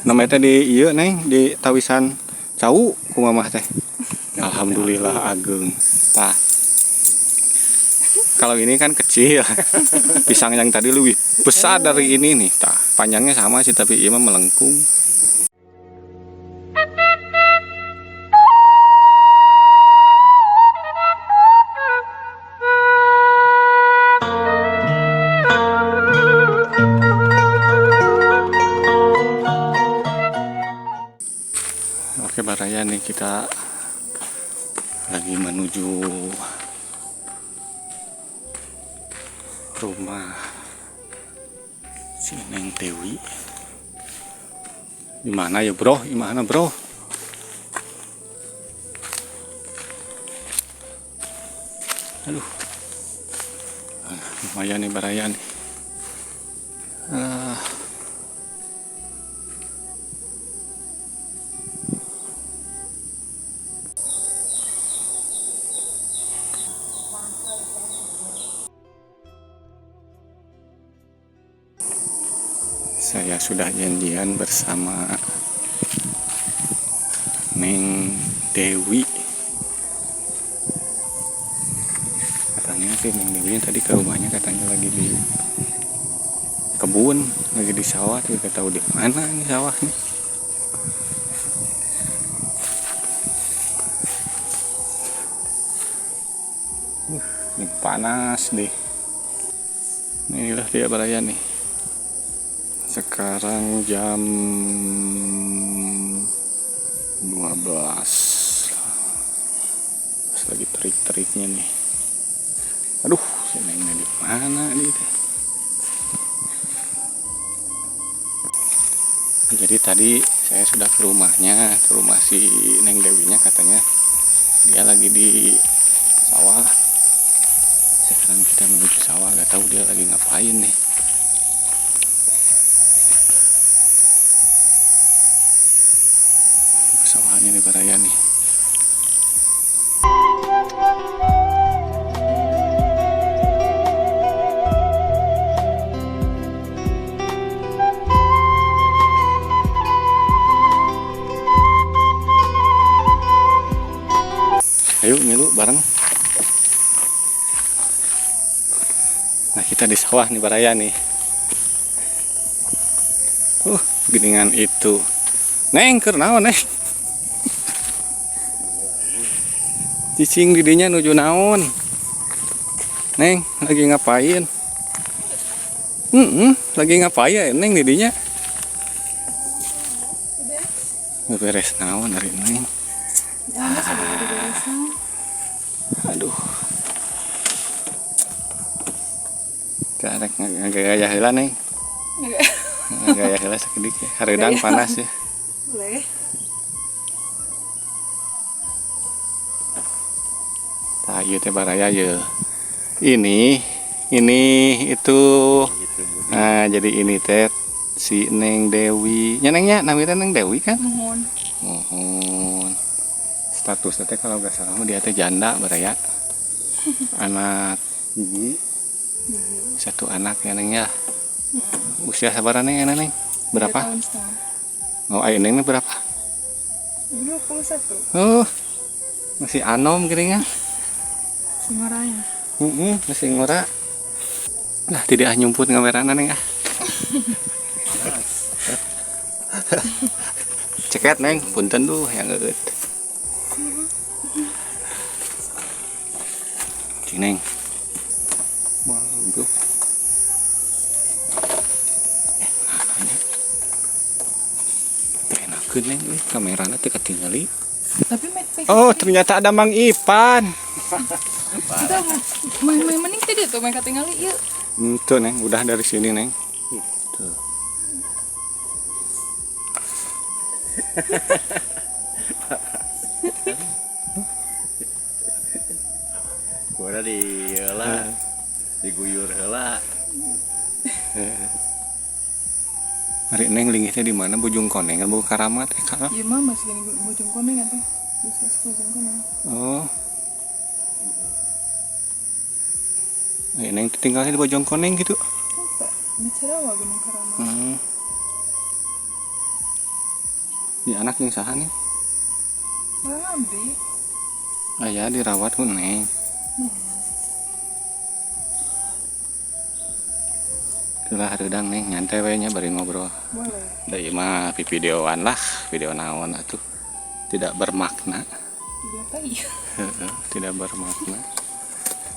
Namanya teh di ieu Neng di Tawisan Cau ku mamah teh. Alhamdulillah ageng. Tah. Kalau ini kan kecil. Pisang yang tadi lebih besar dari ini nih. Tah, panjangnya sama sih tapi ieu mah melengkung. Oke Baraya nih kita lagi menuju rumah si Neng Dewi. Di mana ya bro? Di mana bro? Aduh, lumayan nih Baraya nih. Saya sudah janjian bersama Neng Dewi. Katanya sih Neng Dewi tadi ke rumahnya katanya lagi di kebun, lagi di sawah, tapi gak tahu di mana ini sawahnya. Ini panas deh. Inilah dia Baraya nih. Sekarang jam 12. Pas lagi terik-teriknya nih. Aduh, si Nengnya di mana nih teh? Jadi tadi saya sudah ke rumahnya, ke rumah si Neng Dewinya, katanya dia lagi di sawah. Sekarang kita menuju sawah, gak tahu dia lagi ngapain nih. Sawahannya di Baraya nih. Ayo milu bareng. Nah kita di sawah nih Baraya nih. Geningan itu. Neng keur naon Neng? Cicing didinya nuju naon? Neng lagi ngapain? Lagi ngapain ya Neng didinya? Beres naon dari Neng? Aduh. Karek ngagaya heula Neng. Ngagaya heula sakidik ya. Hareudang panas ya. Boleh. Tah ieu teh Baraya ye. Ini itu. Nah, jadi ini teh si Neng Dewi. Nya Nengnya namanya Neng Dewi kan? Mohon. Status teh kalau gak salah dia teh janda Baraya. Anak gigi. Satu anak ya Neng ya. Usia sabaran Neng Neng? Berapa? 3 tahun setengah. Oh, ayo Neng berapa? 21. Oh. Masih anom gini ya. Sumaranya. Masih ngora. Lah tidak nyumput ngamerana Neng ah. Ceket Neng, punten tuh yang geut. Cing Neng. Waduh. Enakeun Neng euy, kamerana teh katingali. Tapi Oh, ternyata ada Mang Ipan. kita main mending tadi tuh main ketinggalan ieu. Tuh Neng, udah dari sini Neng. Tuh. Gua di heula, diguyur heula. Mari Neng linggihnya di mana? Bojong Koneng kan Bojong Karamat kan? Ieu mah masih gini bojong koneng atuh. Bisa bojong koneng. Oh. Neng tinggalnya di Bojong Koneng gitu. Di Cirawa Gunung Karamat. Di anak yang saha nih? Babi. Aya dirawat ku Neng. Keulah hareudang Neng nyantai we nya bari ngobrol. Boleh. Da ieu mah videoan lah, video naon atuh. Tidak bermakna. Tidak tahu. Heeh, tidak bermakna.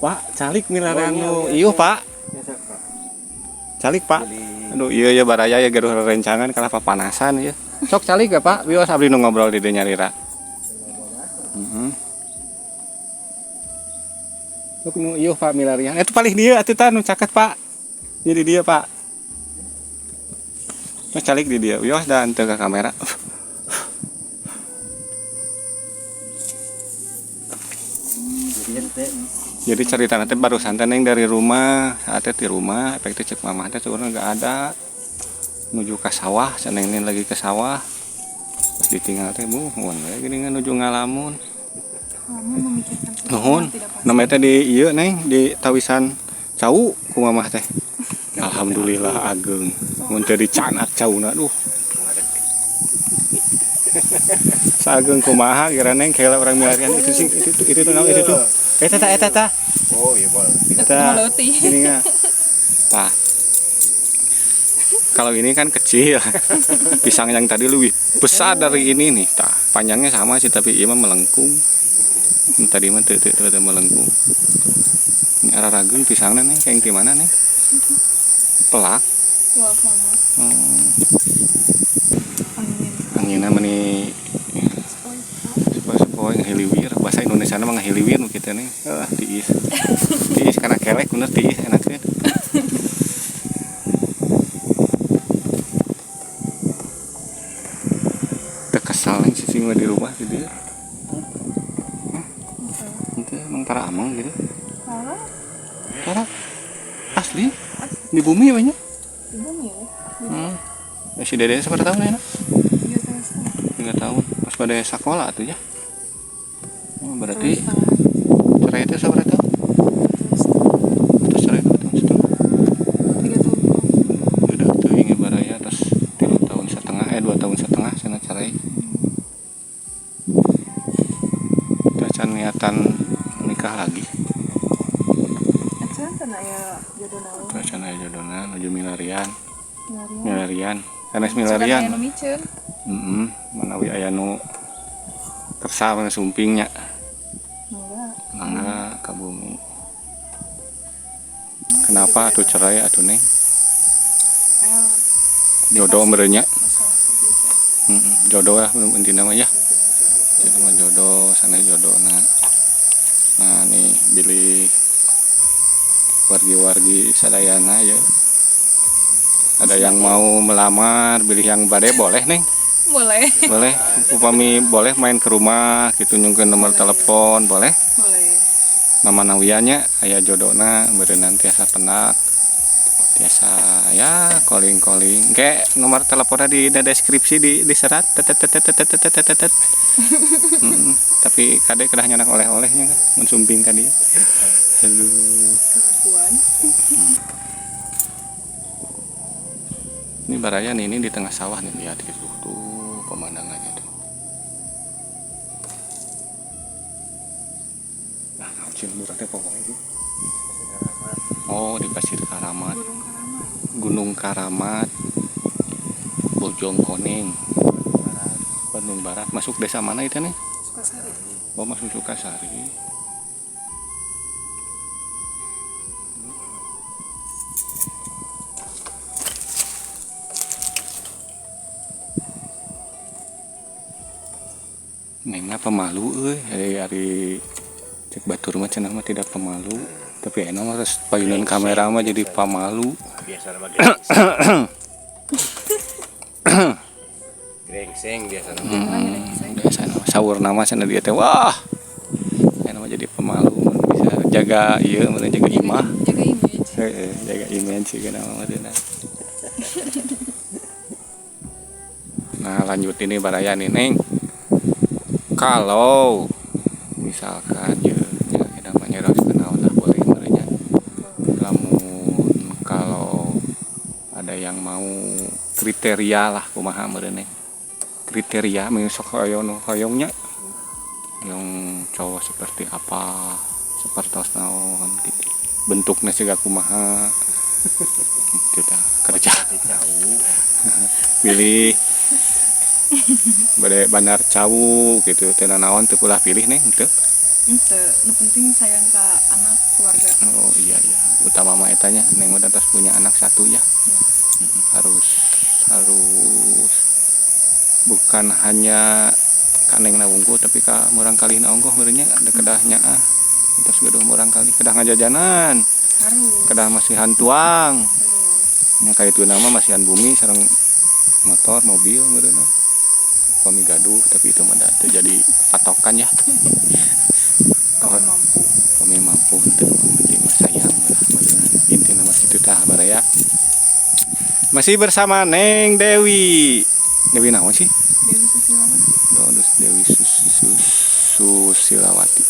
Pak, calik milarian nu ieu Pak. Calik Pak. Aduh ieu ya baraya ya gaduh rencangan kalah papanasan ya. Sok calik ya Pak, bios abdi nu ngobrol di dieu nyarira. Heeh. Sok nu ieu Pak milarian. Itu palih dia atuh tah nu caket Pak. Jadi dia Pak. Nah, calik di dia. Wios dan teu ka kamera. Jadi cerita nanti barusan teh Neng dari rumah, saat di rumah, efektif cek mamah teh sebenarnya nggak ada. Menuju ke sawah, Neng ini lagi ke sawah. Pas ditinggal teh muhun we geuning nuju ngalamun. Kamu memikirkan sesuatu Nuhun. yang tidak pasti. Namanya teh di ieu Neng, di tawisan cau ku mamah teh. Alhamdulillah ageng. Mun teu dicanak cauna duh. Sageung kumaha kira Neng kela orang milarian itu sih itu tuh naon itu tuh. Eta. Oh iya boleh. Eta. Meloti. Ini enggak. Pak. Kalau ini kan kecil. Pisang yang tadi lebih besar dari ini nih, tah. Panjangnya sama sih tapi ieu mah melengkung. Ini tadi mah teu melengkung. Ini arah ragung pisangna nih kayak di mana nih? Pelak. Wah, mama. Angin Angin. meni sepoi ngahiliwir bahasa Indonesia mah ngahiliwir nu kitu nih. Tiis. Tiis kana kelek bener tiis enaknya. Kesal nih si singa di rumah gitu ya. Itu emang tara amang gitu. Salah. Tara asli di bumi banyak. Di bumi ya. Si Dede seberapa tahun ya? 3 tahun. 3 tahun. Pas pada sekolah tuh ya. Berarti 2 tahun. cerai itu seberapa tahun? Terus cerai 2 tahun setengah. 3 tahun. Udah tuh ingin baraya terus 3 tahun setengah 2 tahun setengah sana cerai. Terus niatan nikah lagi. Acan kana ya jodoh naon. Terus aya jodona nuju milarian. Milarian. Milarian. Sanes milarian. Aya nu miceun. Manawi aya nu kersa mana sumpingnya. Enggak. Mangga ka bumi. Kenapa atuh cerai atuh Neng? Ayo. Jodoh merenya. Masalah komplika. Jodoh lah intinya mah ya. Jodoh mah jodoh, sana jodoh nah nih pilih wargi-wargi sadayana ya. Ada yang mau melamar, pilih yang bade boleh Neng. Boleh. Boleh. Upami boleh main ke rumah gitu nyungkeun nomor telepon boleh. Boleh. Nama nawianya aya jodona berenang tiasa penak. Tiasa ya calling kayak nomor teleponnya di deskripsi di serat tetet. Tapi kadek kedah nyanak oleh-olehnya kan mensumping ka dia. Halo. Kelakuan. Ini barayan ini di tengah sawah nih lihat gitu tuh pemandangannya tuh. Nah, cing murah teh pokoknya itu. Oh, di Pasir Karamat. Gunung Karamat. Gunung Karamat. Bojongkoneng. Bandung Barat. Masuk desa mana itu nih? Sukasari. Oh, masuk Sukasari. Nengna pemalu hari cek batur mah cenah mah tidak pemalu tapi enak mah harus payunan kamera mah jadi pemalu Biasa nama grengseng biasa nama. Biasa nama sahur nama cenah dia teh wah enak mah jadi pemalu bisa jaga ieu mun jaga imah Jaga image. jaga image sih kana mah teh. Nah lanjut ini baraya nih Neng. Kalau misalkan ya namanya harus kenal lah boleh merenya. Namun kalau ada yang mau kriteria lah kumaha merenya. kriteria sok hoyongnya yang cowok seperti apa, seperti naon gitu. Bentuknya juga kumaha. Itu dah kerja. Pilih bade bandar cawu gitu teu naon teu ulah pilih neng teu. Ente, nu penting sayang ke anak keluarga. Oh iya iya, utama mah etanya neng udah terus punya anak satu ya. Harus bukan hanya kaneng na wungku tapi ka murang kali na onggoh meureunnya ada kedahnya terus gaduh murang kali kedah ngajajanan Harus. kedah masihan tuang Harus. nya ka itu nama masihan bumi sareng motor mobil meureunna kami gaduh tapi itu mah teu jadi patokan ya Kamu mampu. kami mampu teu penting mah sayang lah meureunna intina mah kitu tah baraya masih bersama Neng Dewi naon sih Dewi Susilawati. Dewi Susilawati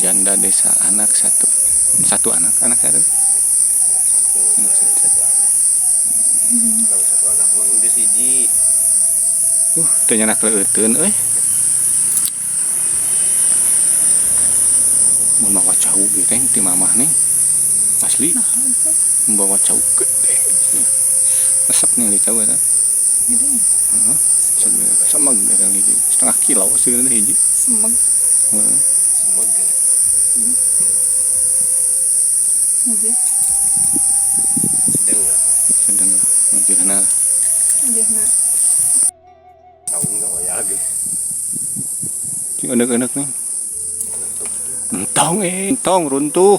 janda desa anak satu anak satu anak satu Satu anak mah geus hiji. teu nyanak leuteun euy mun mawa cau ge teh ti mamah nih asli Nah, itu membawa cau gede resep nih li cau eta gedenya. heeh sama hiji setengah kilo sebenarnya hiji Semeg. heeh Semeg. Aja. Sedeng lah. sedang lah ngajirna Aja nak. Saung enggak wayah ge. cing enek-enek nih entong runtuh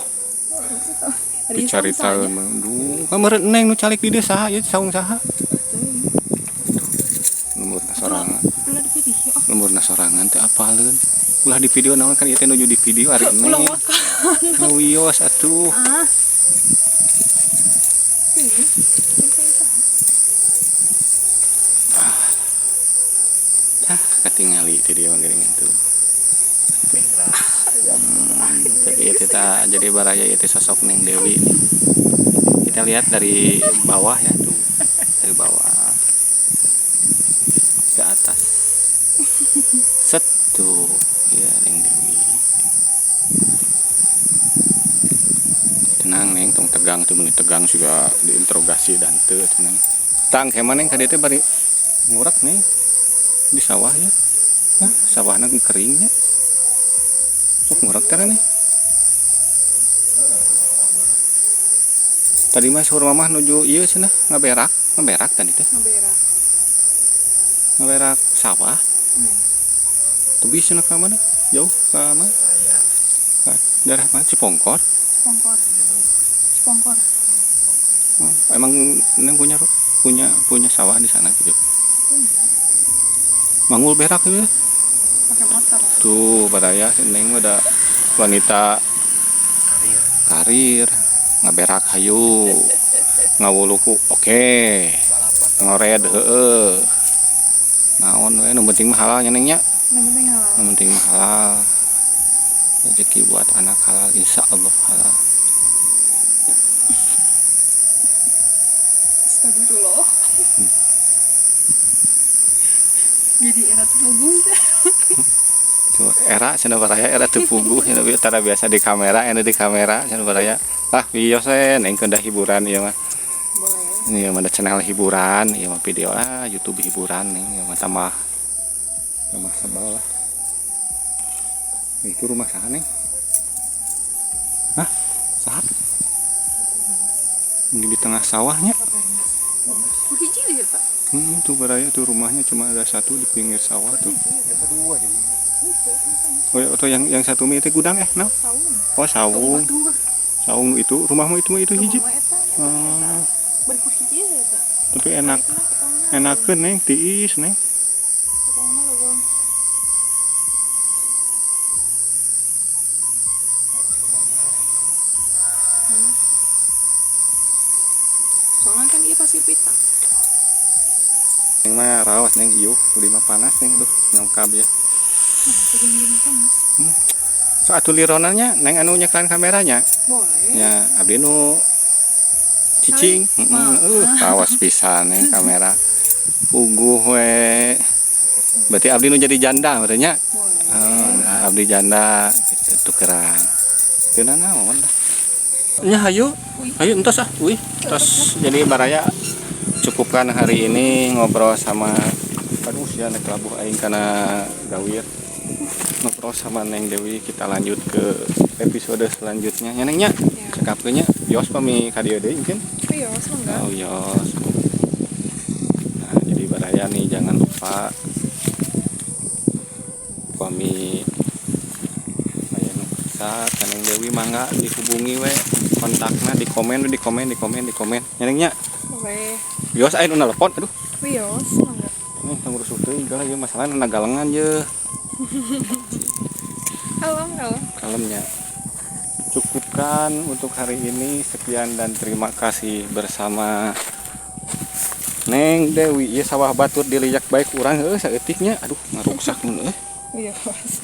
dicari tahu aduh kamar neng nu calik di desa ya saung saha lemurna sorangan Ulah di video. lemurna sorangan teh apaleun ulah di video naon kan ieu teh nuju di video ari Ulah neng makan. ngawios atuh Ah. katingali ti dia mah geuning tuh tapi kita jadi baraya itu sosok Neng Dewi nih. Kita lihat dari bawah ya tuh dari bawah ke atas set tuh ya Neng Dewi tenang Neng tong tegang tuh menit tegang juga diinterogasi dan tuh tenang tang kemana Neng kadete bari ngurak Neng di sawah ya nah, sawahnya keringnya sok ngurak tara nih tadi mah suruh mamah nuju iya cenah ngaberak tadi teh ngaberak sawah tapi cenah ka mana jauh ka mana ka daerah mana Cipongkor Cipongkor. oh, emang Neng punya sawah di sana gitu mangul berak gitu Pakai motor. tuh baraya Neng ada wanita karir ngaberak hayu ngawuluku oke ngored heeh naon we nu penting mah halal nya Neng nya Yang penting halal. nu penting mah halal rezeki buat anak halal insyaallah halal Astagfirullah. Jadi era tuh bagus ya. tuh era cenah baraya era teu puguh cenah tara biasa di kamera cenah baraya ah video Neng keundah hiburan ieu mah Boleh. ini mah channel hiburan ieu mah video YouTube hiburan nih ieu mah tambah sebal lah itu rumah saha Neng hah saha ini di tengah sawahnya Hiji deh Pak. tuh baraya tuh rumahnya cuma ada satu di pinggir sawah tuh Yang kedua jadi. oh atau yang satu mie itu gudang nah Saung. oh saung saung itu rumahmu itu hiji Eta. Berku hiji eta. tapi enakeun Neng tiis Neng Ketangna leuweung. Soalnya kan dia pasir pita. Neng mah rawas Neng iuh lima panas Neng duh nyongkab ya Pegang panas. so atuh lironannya Neng anu nyeklan kameranya Boleh. ya abdi nu cicing. Awas pisan yang kamera. Puguh we. Berarti abdi nu jadi janda berarti nya. Abdi janda gitu tukeran. Teu naon lah. Nya hayu. Hayu entos ah. Terus jadi baraya cukupkan hari ini ngobrol sama aduh sia nek labuh aing kana gawir. Ngobrol sama Neng Dewi, kita lanjut ke episode selanjutnya. Ya Nengnya, cekapkeunnya yos pami ka dieu deui mungkin. Yos mangga. Oh yos. Nah, jadi baraya nih jangan lupa pami aya nu bisa ka Neng Dewi mangga dihubungi we kontakna di komen. Ya Nengnya. Oke. Yos aya nu nelpon aduh. Yos mangga. Ini tangurus teuing gara ieu masalah nagalengan ye. Kalemnya. Cukupkan untuk hari ini. Sekian dan terima kasih bersama Neng Dewi. Ieu sawah batur diliyak baik urang saeutiknya. Aduh, ngaruksak mun Yos.